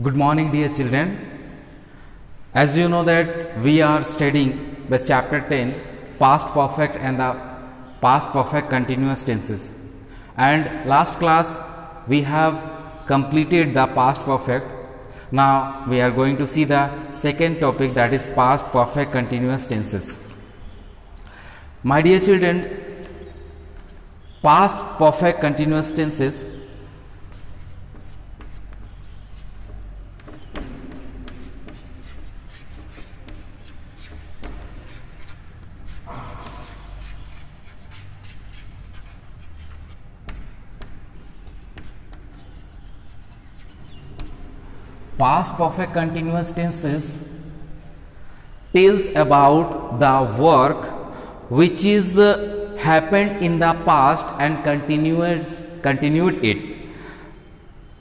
Good morning, dear children. As you know that we are studying the chapter 10, past perfect and the past perfect continuous tenses. And last class we have completed the past perfect. Now we are going to see the second topic, that is past perfect continuous tenses. My dear children, past perfect continuous tenses past perfect continuous tenses tells about the work which is happened in the past and continued it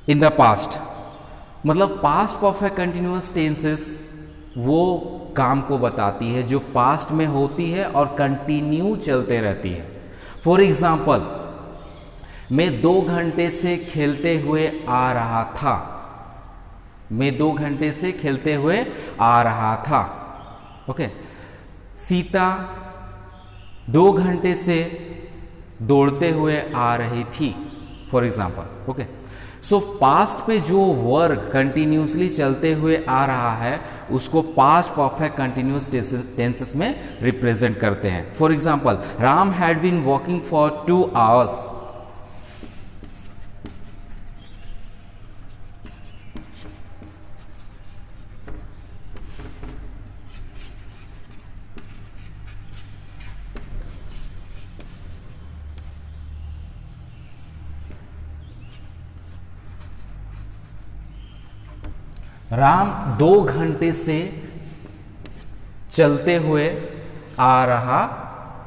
in the past. मतलब past perfect continuous tenses वो काम को बताती है जो past में होती है और कंटिन्यू चलते रहती है. फॉर एग्जाम्पल, मैं 2 घंटे से खेलते हुए आ रहा था. मैं 2 घंटे से खेलते हुए आ रहा था. ओके. सीता 2 घंटे से दौड़ते हुए आ रही थी, for example. Okay. So past पे जो वर्क कंटिन्यूसली चलते हुए आ रहा है उसको पास्ट परफेक्ट कंटिन्यूस टेंसेस में रिप्रेजेंट करते हैं. For example, Ram had been walking for 2 hours. Ram 2 घंटे से चलते हुए आ रहा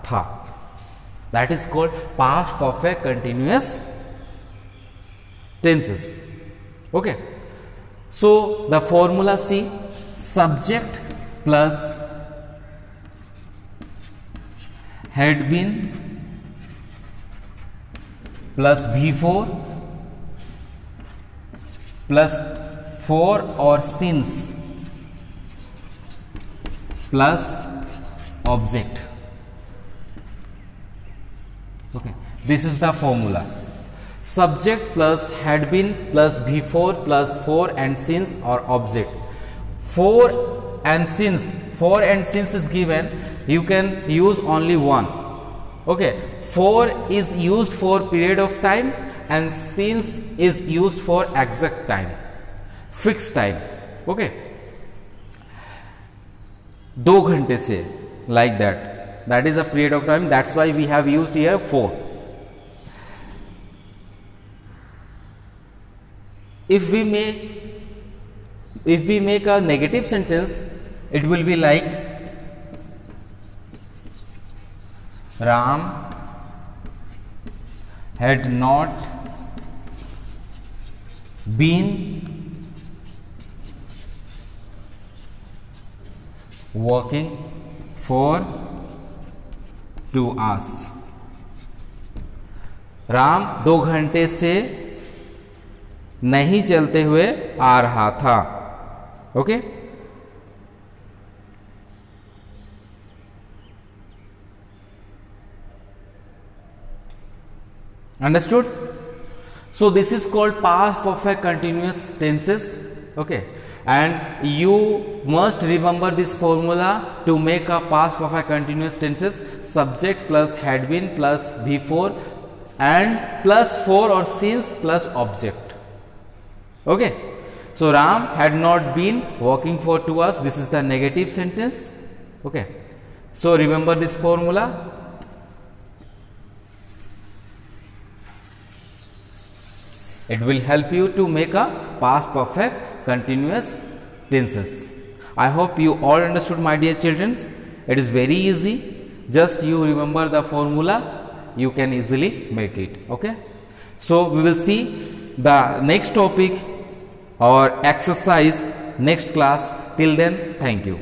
था. That is called past perfect continuous tenses. Okay. So the formula see, subject plus had been plus before plus for or since plus object. Okay, this is the formula. Subject plus had been plus before plus for and since or object. For and since is given, you can use only one. Okay, for is used for period of time and since is used for exact time, fix time. Okay. 2 घंटे से, like that is a period of time. That's why we have used here 4. If we make a negative sentence, it will be like Ram had not been working for 2 hours. Ram 2 घंटे से नहीं चलते हुए आ रहा था. Okay. Understood? So this is called past perfect continuous tenses. Okay. And you must remember this formula to make a past perfect continuous tenses. Subject plus had been plus before and plus for or since plus object. Okay. So Ram had not been walking for 2 hours. This is the negative sentence. Okay. So remember this formula. It will help you to make a past perfect continuous tenses. I hope you all understood, my dear children. It is very easy. Just you remember the formula, you can easily make it. Okay. So we will see the next topic or exercise next class. Till then, thank you.